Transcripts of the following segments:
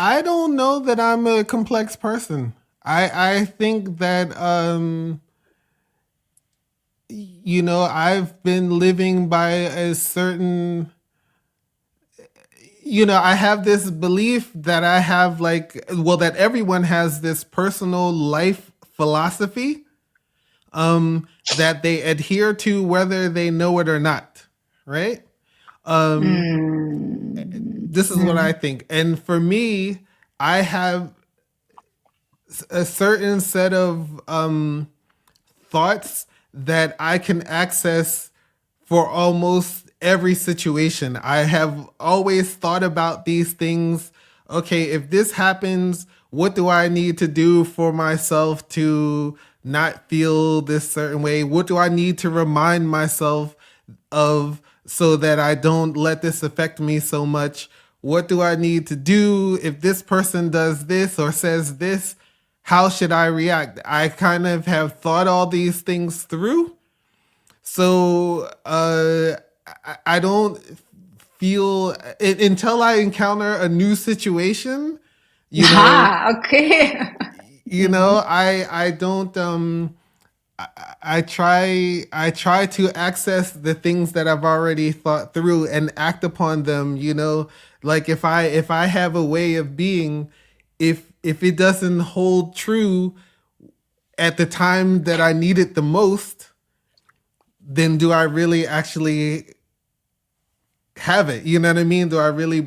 I don't know that I'm a complex person. I think that I've been living by a certain, I have this belief that I have, like, well, that everyone has this personal life philosophy that they adhere to whether they know it or not, right? Um, this is what I Mm. think. And for me, I have a certain set of thoughts that I can access for almost every situation. I have always thought about these things. Okay, if this happens, what do I need to do for myself to not feel this certain way? What do I need to remind myself of so that I don't let this affect me so much? What do I need to do if this person does this or says this? How should I react? I kind of have thought all these things through. So I don't feel until I encounter a new situation, you know, Ah, okay. Mhm. I don't I try to access the things that I've already thought through and act upon them, like if I have a way of being, if it doesn't hold true at the time that I need it the most, then do I really actually have it? You know what I mean? Do I really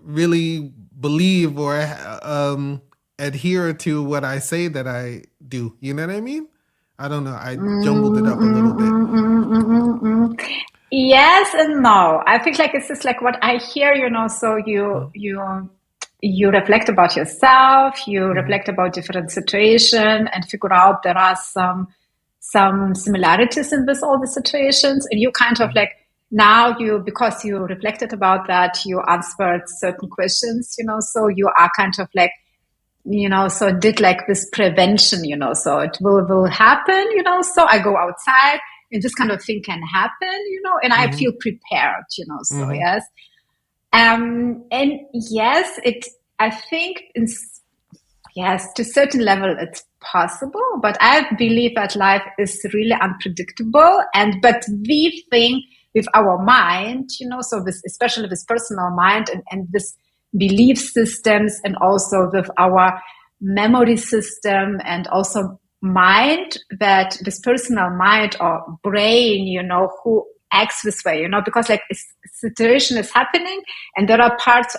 really believe or adhere to what I say that I do? You know what I mean? I don't know. I jumbled it Mm, up a mm, little bit. mm, mm, mm, mm, mm. Yes and no. I think like it's just like what I hear, so you reflect about yourself, you Mm-hmm. reflect about different situation and figure out there are some similarities in this all the situations, and you kind of Mm-hmm. like now you because you reflected about that, you answered certain questions, so you are kind of like so did like this prevention, so it will happen, so I go outside and this kind of thing can happen, and I Mm-hmm. feel prepared, so Mm-hmm. yes. And yes, I think yes, to a certain level it's possible, but I believe that life is really unpredictable, but we think with our mind, so with especially with personal mind and this belief systems, and also with our memory system and also mind, that this personal mind or brain, who acts this way, because like a situation is happening and there are parts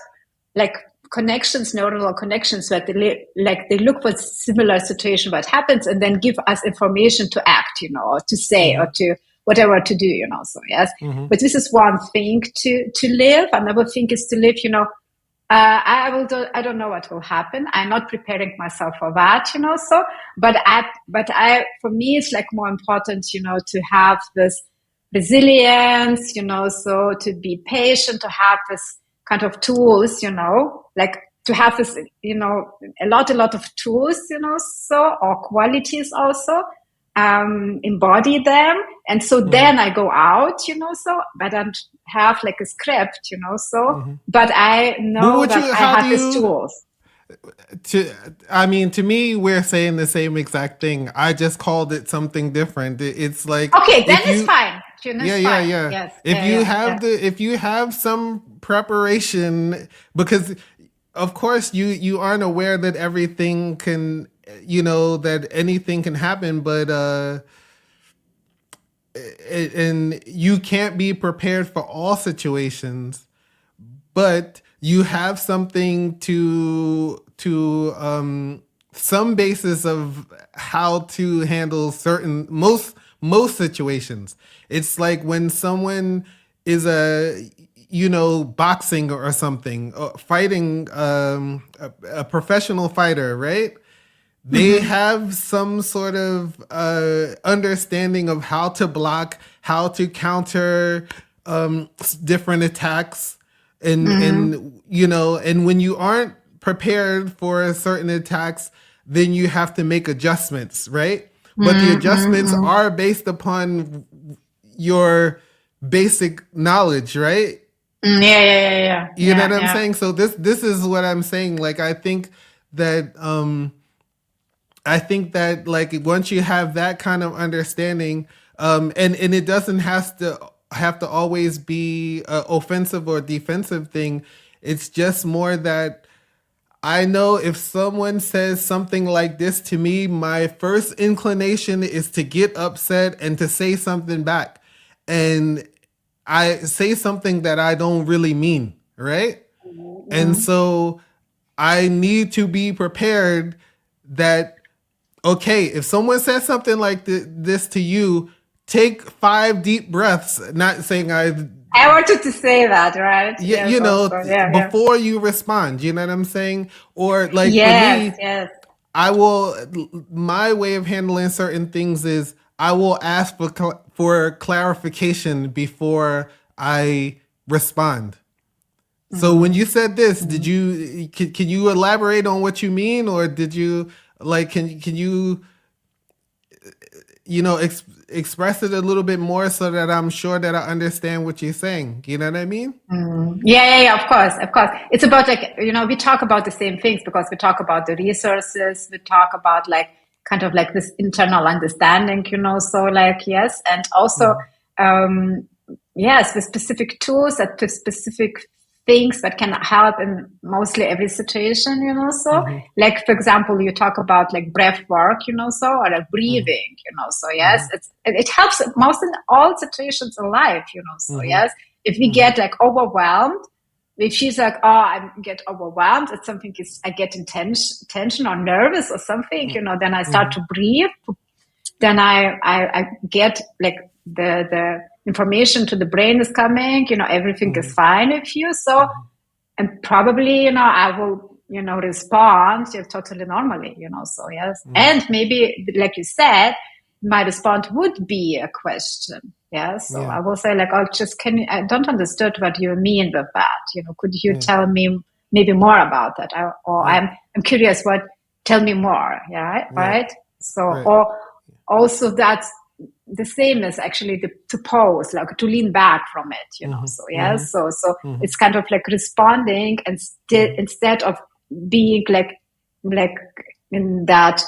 like connections, neuronal connections, that they look for similar situation what happens and then give us information to act, or to say Mm-hmm. or to whatever to do, so yes. Mm-hmm. But this is one thing to live. Another thing is to live, I don't know what will happen. I'm not preparing myself for that, so, for me, it's like more important, to have this resilience, so to be patient, to have this kind of tools, like to have this, a lot of tools, so, or qualities also, embody them. And so Mm-hmm. then I go out, so, but I don't have like a script, so, Mm-hmm. but I What know would that you? I How do have these you? tools. To I mean, to me, we're saying the same exact thing. I just called it something different. It's like Okay, then if it's you, fine. Tune is yeah, yeah, fine. yeah. Yes. Yeah, yeah, yeah. If you have some preparation, because of course you aren't aware that everything can, that anything can happen, but and you can't be prepared for all situations, but you have something to some basis of how to handle certain most situations. It's like when someone is boxing or something, fighting, a professional fighter, right? They Mm-hmm. have some sort of understanding of how to block, how to counter different attacks, Mm-hmm. and when you aren't prepared for certain attacks, then you have to make adjustments, right? But the adjustments Mm-hmm. are based upon your basic knowledge, right? Yeah, yeah, yeah, You know yeah, what I'm yeah, saying? So this is what I'm saying. Like that I think that like once you have that kind of understanding, and it doesn't have to always be a offensive or defensive thing. It's just more that I know if someone says something like this to me, my first inclination is to get upset and to say something back. And I say something that I don't really mean, right? And mm, so I need to be prepared that, okay, if someone says something like this to you, take 5 deep breaths. Not saying I wanted to say that, right? Yes, you know, also. Yeah, yeah. before you respond, you know what I'm saying? Or like for Yes, me, yes. I will, my way of handling certain things is I will ask for clarification before I respond. So when you Mm, said this, did mm. you can you elaborate on what you mean, or did you like can you express it a little bit more so that I'm sure that I understand what you're saying? You know what I mean? Yeah, yeah, yeah, of course, of course. It's about like, we talk about the same things because we talk about the resources, we talk about like kind of like this internal understanding, so like, yes. And also, Mm-hmm. um, yes, with specific tools that with specific things that can help in mostly every situation, so Mm-hmm. like, for example, you talk about like breath work, so, or like Mm-hmm. breathing, so yes, Mm-hmm. it helps most in all situations in life, so Mm-hmm. yes, if we Mm-hmm. get like overwhelmed, if she's like, oh, I get overwhelmed, it's something is I get intense tension or nervous or something, then I start Mm-hmm. to breathe. Then I get like the information to the brain is coming, everything is Mm-hmm. fine with you. So, Mm-hmm. and probably, I will, respond totally normally, so yes. Mm-hmm. And maybe, like you said, my response would be a question. Yeah. So Yeah. I will say like, oh, I don't understand what you mean with that. Could you Yeah. tell me maybe more about that? Or Yeah. I'm curious tell me more. Yeah. Right. Right. Right. So, Right. or also that's the same as actually to pause, like to lean back from it, Mm-hmm. So Mm-hmm. yes, so Mm-hmm. it's kind of like responding and Mm-hmm. instead of being like in that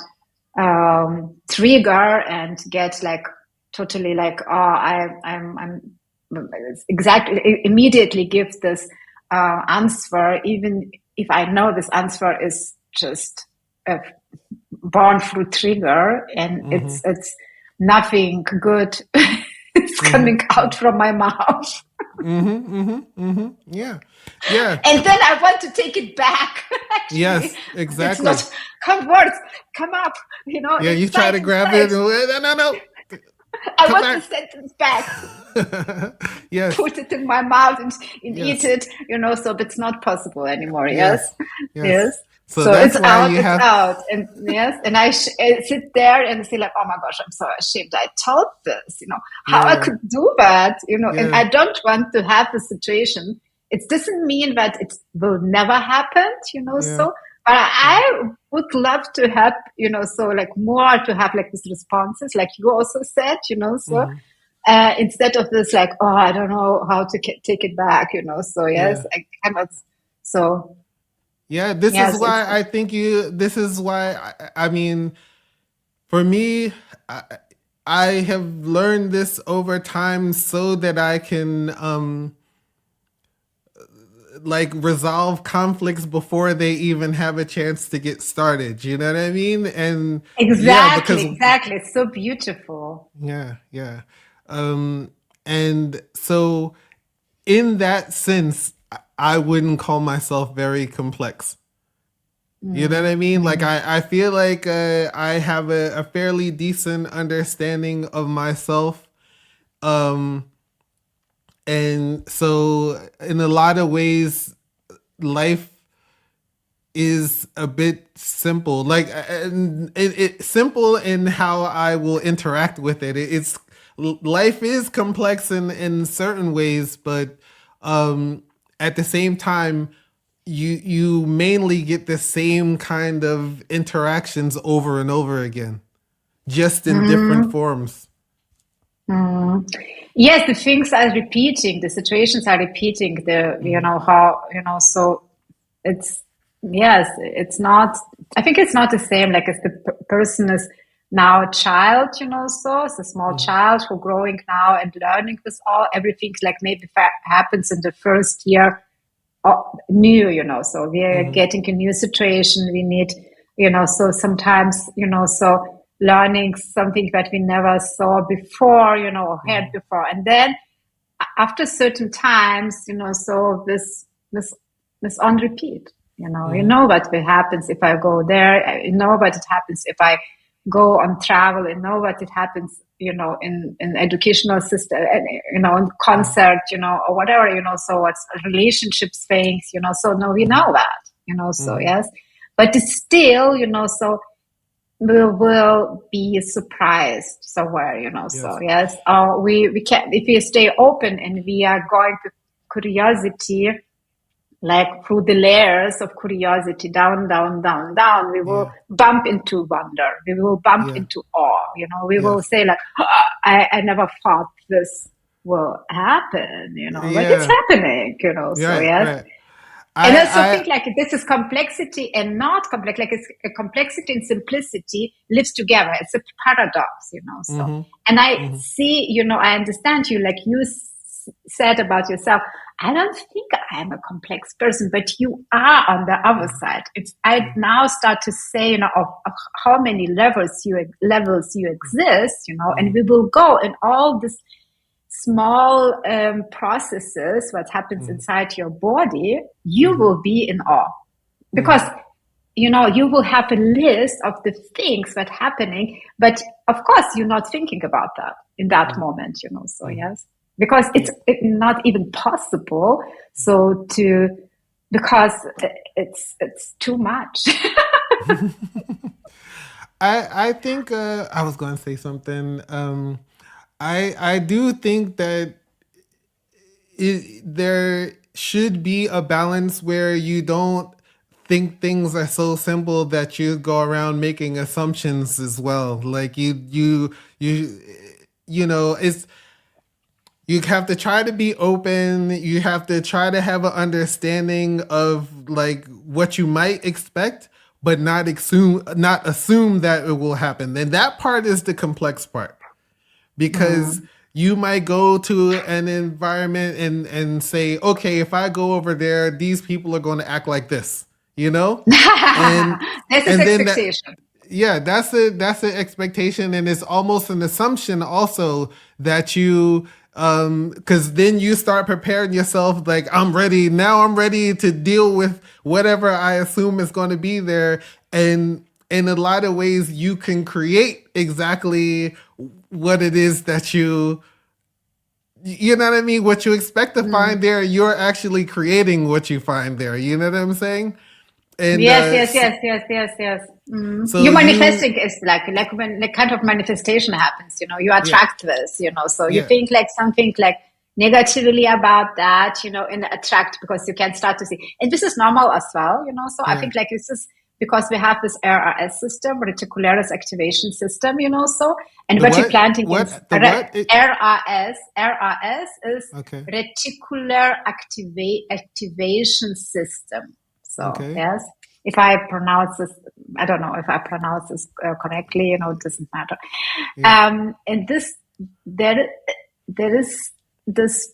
trigger and get like totally like, oh, I'm exactly immediately give this answer, even if I know this answer is just a born through trigger and Mm-hmm. it's nothing good is Mm-hmm. coming out from my mouth. Mm-hmm. Mm-hmm. Mm-hmm. Yeah. Yeah. And then I want to take it back. Actually, Yes. but it's Exactly. not come words, come up, Yeah. You try inside, to grab inside. it. No. No. No. I Come want the back. sentence back, Yes. put it in my mouth and eat Yes. it, so but it's not possible anymore. Yes, Yes. yes. Yes. So So that's it's why out, you it's have. out. And yes, and I sit there and say like, oh my gosh, I'm so ashamed. I told this, how I Yeah. could do that, and Yeah. I don't want to have the situation. It doesn't mean that it will never happen, Yeah. so, but Yeah. I would love to have, so like more to have like these responses, like you also said, so Mm-hmm. instead of this like, oh, I don't know how to take it back, so yes, Yeah. I cannot. So Yeah. This is yes, why I think you. This is why I mean, for me, I, I have learned this over time so that I can like resolve conflicts before they even have a chance to get started. You know what I mean? And yeah, because exactly, it's so beautiful. yeah, yeah. Um, and so in that sense, I wouldn't call myself very complex. You know what I Mm, mean? Like mm, I feel like I have a fairly decent understanding of myself. Um, and so in a lot of ways, life is a bit simple. Like it simple in how I will interact with it. It's life is complex in certain ways, but at the same time, you mainly get the same kind of interactions over and over again, just in different mm. forms. Mm. Yes, the things are repeating, the situations are repeating, how, so it's, yes, it's not, I think it's not the same, like if the person is now a child, so it's a small Hmm. child who growing now and learning this all, everything like maybe happens in the first year new, so we are Hmm. getting a new situation. We need, so sometimes, so learning something that we never saw before, or heard Hmm. before. And then after certain times, so this on repeat, Hmm. what will happens if I go there, what it happens if I go on travel, what it happens, in educational system, and, in concert, or whatever, so what's relationships things, so no, we know that, so Hmm. yes, but it's still, so we will be surprised somewhere, so Yes. yes, we can, if we stay open and we are going with curiosity, like through the layers of curiosity, down, down, down, down, we will Yeah. bump into wonder, we will bump Yeah. into awe, we will Yes. say like, I never thought this will happen, but it's Yeah. happening, so Right. yes. Right. And also I. think like this is complexity and not complex, like it's a complexity and simplicity lives together. It's a paradox, so. Hmm. And I Hmm. see, I understand you, like you said about yourself. I don't think I'm a complex person, but you are on the other side. It's, I now start to say, of how many levels you exist, and Hmm. we will go in all this small processes, what happens Hmm. inside your body, you Hmm. will be in awe because Hmm. you will have a list of the things that happening, but of course you're not thinking about that in that moment, so Hmm. yes, because it's not even possible, so to, because it's too much. I think I was going to say something. I do think that there should be a balance where you don't think things are so simple that you go around making assumptions as well. Like it's, you have to try to be open. You have to try to have an understanding of like what you might expect, but not assume that it will happen. And that part is the complex part, because Mm. you might go to an environment and say, okay, if I go over there, these people are going to act like this, and This is and then that, expectation. yeah, that's the expectation, and it's almost an assumption also that you, because then you start preparing yourself like, I'm ready to deal with whatever I assume is going to be there. And in a lot of ways you can create exactly what it is that you know what I mean, what you expect to Mm. find there, you're actually creating what you find there, you know what I'm saying. And Yes, yes, yes, yes, yes, yes. Mm. so You you, manifesting is like when like kind of manifestation happens, you yeah, attract this, so you yeah, think like something like negatively about that, and attract because you can start to see. And this is normal as well, so I yeah. think like this is because we have this RRS system, reticularis activation system, so, and The what you're what? planting in What? The what? RRS is Okay. reticular activation system. So Okay. yes, if I pronounce this, I don't know if I pronounce this correctly. It doesn't matter. Yeah. And there, there is this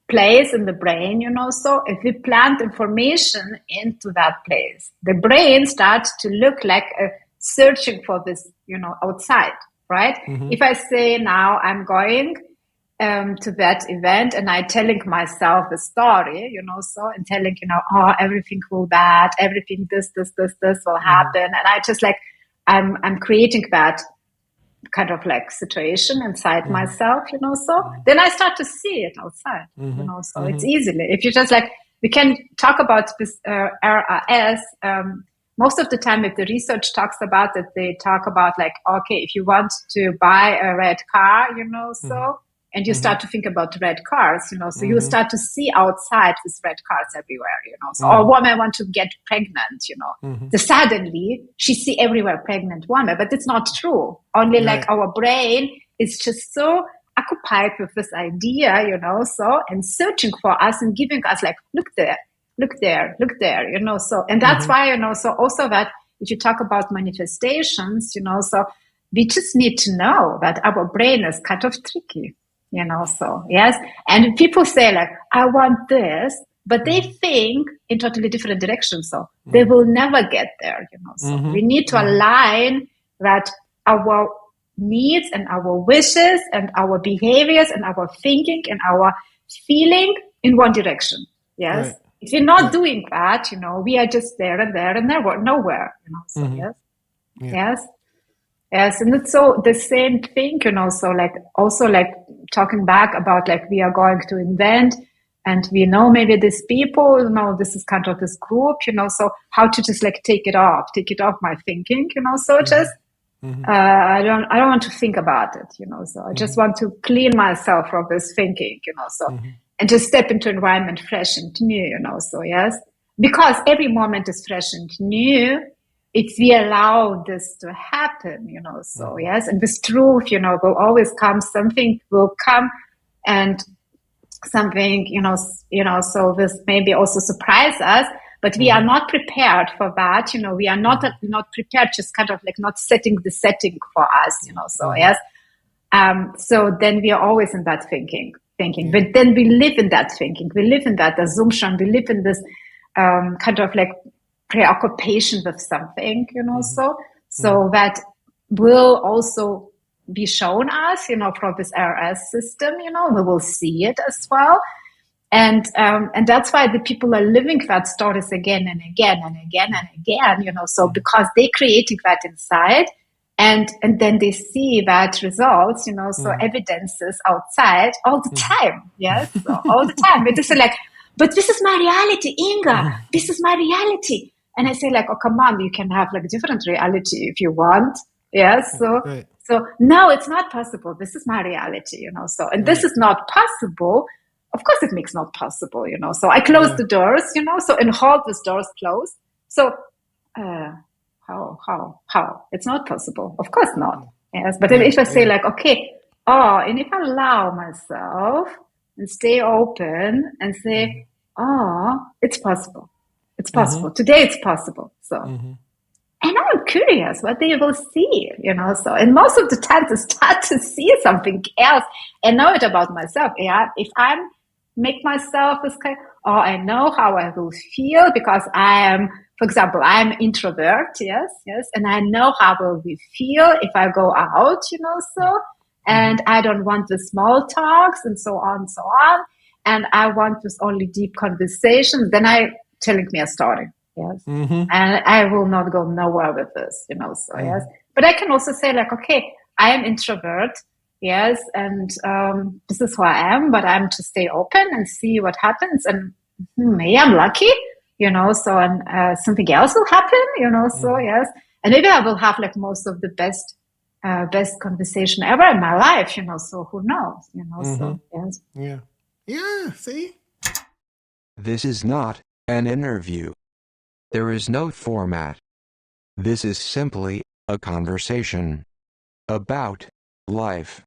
place in the brain. So if we plant information into that place, the brain starts to look like searching for this, outside, right? Mm-hmm. If I say now I'm going to that event and I telling myself a story, so, and telling, oh, everything will bad, everything this will Mm-hmm. happen. And I just like, I'm creating that kind of like situation inside Mm-hmm. myself, so then I start to see it outside, Mm-hmm. so it's Mm-hmm. easily, if you just like, we can talk about this RRS, most of the time if the research talks about it, they talk about like, okay, if you want to buy a red car, so, and you Mm-hmm. start to think about red cars, so you Mm-hmm. start to see outside these red cars everywhere, so, or a Mm-hmm. woman want to get pregnant, Mm-hmm. the suddenly she see everywhere pregnant woman, but it's not true. Only like Right. our brain is just so occupied with this idea, so, and searching for us and giving us like, look there, look there, look there, so, and that's why, so also that if you talk about manifestations, so we just need to know that our brain is kind of tricky, so, yes. And people say like, I want this, but they think in totally different directions. So they will never get there, so we need to align that our needs and our wishes and our behaviors and our thinking and our feeling in one direction. Yes. Right. If you're not doing that, we are just there and nowhere, so yes. Yeah. Yes. Yes. And it's so the same thing, so like also like talking back about like we are going to invent and we know maybe these people, this is kind of this group, so how to just like take it off my thinking, so just I don't want to think about it, so I just want to clean myself from this thinking, so and just step into environment fresh and new, so yes, because every moment is fresh and new if we allow this to happen, so yes, and this truth, will always come, something will come and something, so this maybe also surprise us, but we are not prepared for that, we are not prepared, just kind of like not setting the setting for us, so yes. So then we are always in that thinking, but then we live in that thinking, we live in that assumption, we live in this kind of like preoccupation with something, so that will also be shown us, from this RS system, we will see it as well. And that's why the people are living that stories again and again and again and again, so because they creating that inside and then they see that results, so evidences outside all the time. Yes. So all the time. But they say like, but this is my reality, Inga, this is my reality. And I say like, oh, come on, you can have like a different reality if you want. Yes. So, right. So no, it's not possible. This is my reality, so, and this is not possible. Of course it makes not possible, so I close the doors, so and hold these doors closed. So, how? It's not possible. Of course not. Yes. But then if I say like, okay, and if I allow myself and stay open and say, it's possible. It's possible. Today it's possible. So, and I'm curious what they will see, so, and most of the time to start to see something else and know it about myself. Yeah. If I'm make myself as kind, I know how I will feel because I am, for example, I'm introvert. Yes. And I know how will we feel if I go out, so, and I don't want the small talks and so on, and so on. And I want this only deep conversations. Then I telling me a story. Yes. And I will not go nowhere with this, so yes. But I can also say like, okay, I am introvert. Yes. And, this is who I am, but I'm to stay open and see what happens. And maybe I'm lucky, so, and, something else will happen, so yes. And maybe I will have like most of the best conversation ever in my life, so who knows, so yes. Yeah. Yeah. See? This is not an interview. There is no format. This is simply a conversation about life.